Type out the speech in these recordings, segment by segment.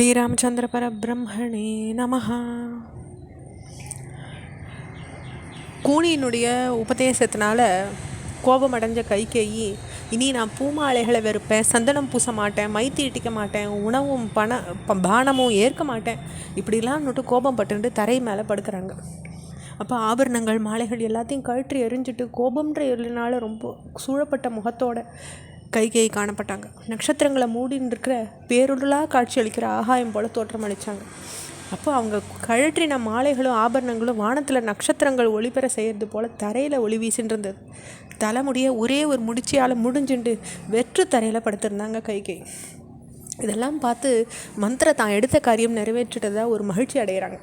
ஸ்ரீராமச்சந்திர பரபிரம்மணே நமஹ. கூனியினுடைய உபதேசத்தினால கோபமடைஞ்ச கைகேயி, இனி நான் பூமாலைகளை வெறுப்பேன், சந்தனம் பூச மாட்டேன், மை தீட்டிக்க மாட்டேன், உணவும் பானமும் ஏற்க மாட்டேன், இப்படிலாம் நோட்டு கோபம் பட்டுட்டு தரை மேலே படுக்கிறாங்க. அப்போ ஆபரணங்கள் மாலைகள் எல்லாத்தையும் கழற்றி எரிஞ்சிட்டு கோபம்ன்ற எரினால ரொம்ப சூழப்பட்ட முகத்தோட கைகேயி காணப்பட்டாங்க. நட்சத்திரங்களை மூடின்னு இருக்கிற பேருடலாக காட்சி அளிக்கிற ஆகாயம் போல் தோற்றம் அளித்தாங்க. அப்போ அவங்க கழற்றின மாலைகளும் ஆபரணங்களும் வானத்தில் நட்சத்திரங்கள் ஒளிபெற செய்கிறது போல் தரையில் ஒளி வீசின்னு இருந்தது. தலைமுடிய ஒரே ஒரு முடிச்சியால் முடிஞ்சுண்டு வெற்று தரையில் படுத்திருந்தாங்க கைகேயி. இதெல்லாம் பார்த்து மந்திர தான் எடுத்த காரியம் நிறைவேற்றிட்டதாக ஒரு மகிழ்ச்சி அடைகிறாங்க.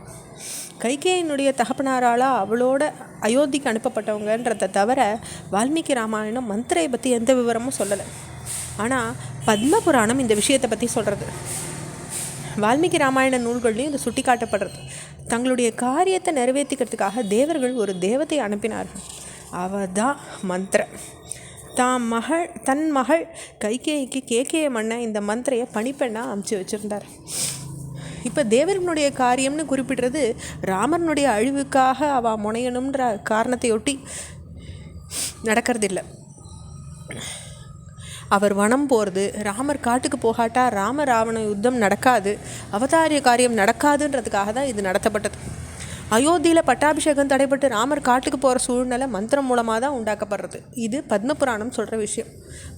கைகேயினுடைய தகப்பனாரால் அவளோட அயோத்திக்கு அனுப்பப்பட்டவங்கன்றதை தவிர வால்மீகி ராமாயணம் மந்திரையை பற்றி எந்த விவரமும் சொல்லலை. ஆனால் பத்ம புராணம் இந்த விஷயத்தை பற்றி சொல்கிறது. வால்மீகி ராமாயண நூல்கள்லையும் இது சுட்டி காட்டப்படுறது. தங்களுடைய காரியத்தை நிறைவேற்றிக்கிறதுக்காக தேவர்கள் ஒரு தேவத்தை அனுப்பினார்கள். அவள் தான் மந்திர. தன் மகள் கைகேயிக்கு கேகேய மன்ன இந்த மந்திரையை பணிப்பெண்ணாக அமுச்சு வச்சுருந்தார். இப்போ தேவர்களுடைய காரியம்னு குறிப்பிடுறது ராமனுடைய அழிவுக்காக அவள் முனையணுன்ற காரணத்தையொட்டி நடக்கிறதில்லை. அவர் வனம் போகிறது, ராமர் காட்டுக்கு போகாட்டா ராவண யுத்தம் நடக்காது, அவதாரிய காரியம் நடக்காதுன்றதுக்காக தான் இது நடத்தப்பட்டது. அயோத்தியில் பட்டாபிஷேகம் தடைப்பட்டு ராமர் காட்டுக்கு போகிற சூழ்நிலை மந்திரம் மூலமாக தான் உண்டாக்கப்படுறது. இது பத்ம புராணம் சொல்கிற விஷயம்.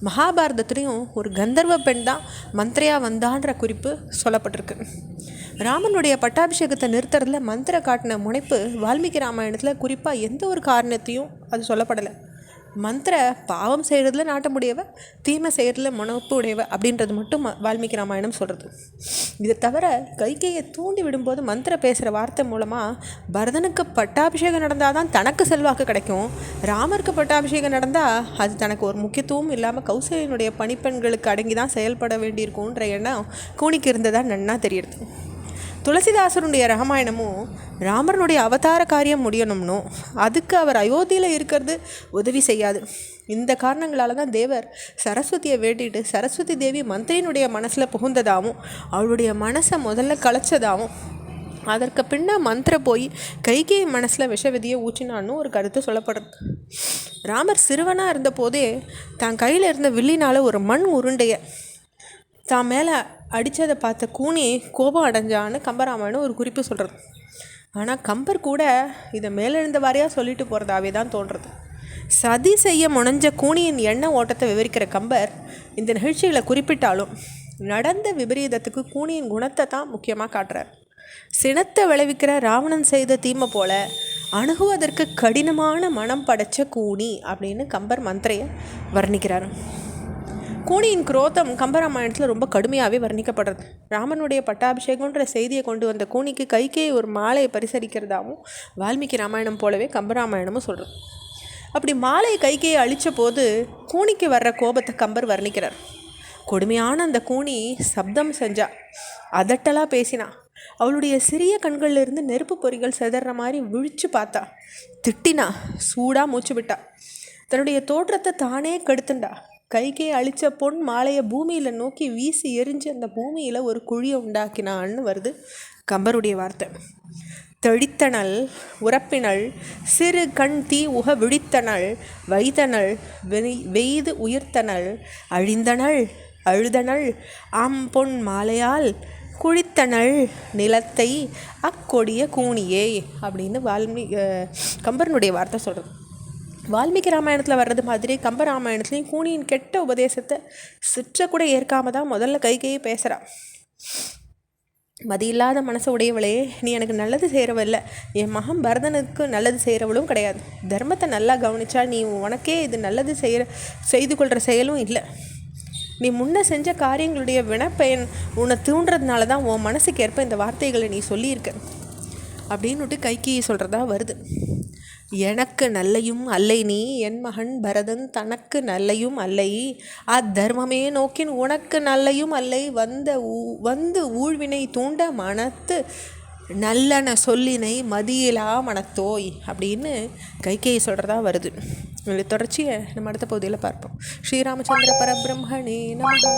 மகாபாரதத்துலேயும் ஒரு கந்தர்வ பெண் தான் மந்திரையாக வந்தான்ற குறிப்பு சொல்லப்பட்டிருக்கு. ராமனுடைய பட்டாபிஷேகத்தை நிறுத்துறதுல மந்திர காட்டின முனைப்பு வால்மீகி ராமாயணத்தில் குறிப்பாக எந்த ஒரு காரணத்தையும் அது சொல்லப்படலை. மந்திர பாவம் செய்கிறதுல நாட்டமுடையவ, தீமை செய்கிறதுல முனைப்பு உடையவ அப்படின்றது மட்டும் வால்மீகி ராமாயணம் சொல்கிறது. இதை தவிர கைகேயை தூண்டி விடும்போது மந்திர பேசுகிற வார்த்தை மூலமாக பரதனுக்கு பட்டாபிஷேகம் நடந்தால் தான் தனக்கு செல்வாக்கு கிடைக்கும், ராமருக்கு பட்டாபிஷேகம் நடந்தால் அது தனக்கு ஒரு முக்கியத்துவம் இல்லாமல் கௌசல்யனுடைய பணிப்பெண்களுக்கு அடங்கி தான் செயல்பட வேண்டியிருக்கும்ன்ற எண்ணம் கூனிக்கு இருந்ததாக நன்னா தெரியுது. துளசிதாசருடைய ராமாயணமும் ராமனுடைய அவதார காரியம் முடியணும்னோ அதுக்கு அவர் அயோத்தியில் இருக்கிறது உதவி செய்யாது. இந்த காரணங்களால தான் தேவர் சரஸ்வதியை வேண்டிட்டு சரஸ்வதி தேவி மந்திரியினுடைய மனசில் புகுந்ததாகவும் அவளுடைய மனசை முதல்ல கலைச்சதாகவும் அதற்கு பின்ன மந்திர போய் கைகேயி மனசில் விஷவிதியை ஊற்றினான்னு ஒரு கருத்து சொல்லப்படுறது. ராமர் சிறுவனாக இருந்த போதே தான் கையில் இருந்த வில்லினால் ஒரு மண் உருண்டையை தான் மேலே அடித்ததை பார்த்த கூனி கோபம் அடைஞ்சான்னு கம்பராமாயணம் ஒரு குறிப்பு சொல்கிறது. ஆனால் கம்பர் கூட இதை மேலெழுந்த வாரியாக சொல்லிட்டு போகிறதாவே தான் தோன்றுறது. சதி செய்ய முனைஞ்ச கூனியின் எண்ண ஓட்டத்தை விவரிக்கிற கம்பர் இந்த நிகழ்ச்சிகளை குறிப்பிட்டாலும் நடந்த விபரீதத்துக்கு கூனியின் குணத்தை தான் முக்கியமாக காட்டுறார். சினத்தை விளைவிக்கிற ராவணன் செய்த தீமை போல அணுகுவதற்கு கடினமான மனம் படைச்ச கூனி அப்படின்னு கம்பர் மந்திரையை வர்ணிக்கிறார். கூனியின் குரோதம் கம்பராமாயணத்தில் ரொம்ப கடுமையாகவே வர்ணிக்கப்படுறது. ராமனுடைய பட்டாபிஷேகன்ற செய்தியை கொண்டு வந்த கூனிக்கு கைகேயி ஒரு மாலையை பரிசரிக்கிறதாகவும் வால்மீகி ராமாயணம் போலவே கம்பராமாயணமும் சொல்கிறது. அப்படி மாலையை கைகேயை அழித்த போது கூனிக்கு வர்ற கோபத்தை கம்பர் வர்ணிக்கிறார். கொடுமையான அந்த கூனி சப்தம் செஞ்சா, அதட்டலாக பேசினா, அவளுடைய சிறிய கண்கள்லேருந்து நெருப்பு பொறிகள் செதற மாதிரி விழிச்சு பார்த்தா, திட்டினா, சூடாக மூச்சு விட்டா, தன்னுடைய தோற்றத்தை தானே கெடுத்துண்டா. கைகேயி அழித்த பொன் மாலையை பூமியில் நோக்கி வீசி எரிஞ்சு அந்த பூமியில் ஒரு குழியை உண்டாக்கினான்னு வருது கம்பருடைய வார்த்தை. தெளித்தனள் உரப்பினள் சிறு கண் தீ உக விழித்தனள் வைத்தனள் வெய்து உயிர்த்தனள் அழிந்தனள் அழுதனள் பொன் மாலையால் குழித்தனள் நிலத்தை அக்கொடிய கூனியே அப்படின்னு கம்பரனுடைய வார்த்தை சொல்கிறது. வால்மீகி ராமாயணத்தில் வர்றது மாதிரி கம்பராமாயணத்துலேயும் கூனியின் கெட்ட உபதேசத்தை சிற்ற கூட ஏற்காம தான் முதல்ல கைகேயி பேசுகிறா. மதியில்லாத மனசை உடையவளே, நீ எனக்கு நல்லது செய்கிறவல்ல, என் மகன் பரதனுக்கு நல்லது செய்கிறவளும் கிடையாது. தர்மத்தை நல்லா கவனிச்சா நீ உனக்கே இது நல்லது செய்து கொள்கிற செயலும் இல்லை. நீ முன்ன செஞ்ச காரியங்களுடைய வினப்பயன் உன்னை தூண்டுறதுனால தான் உன் மனசுக்கு ஏற்ப இந்த வார்த்தைகளை நீ சொல்லியிருக்க அப்படின்னுட்டு கைகேயி சொல்கிறதா வருது. எனக்கு நல்லையும் அல்லை நீ, என் மகன் பரதன் தனக்கு நல்லையும் அல்லை, அத்தர்மமே நோக்கின் உனக்கு நல்லையும் அல்லை, வந்து ஊழ்வினை தூண்ட மனத்து நல்லன சொல்லினை மதியிலா மனத்தோய் அப்படின்னு கைகேயி சொல்கிறதா வருது. தொடர்ச்சியை நம்ம அடுத்த பகுதியில் பார்ப்போம். ஸ்ரீராமச்சந்திர பரபிரம்மணே நமஹ.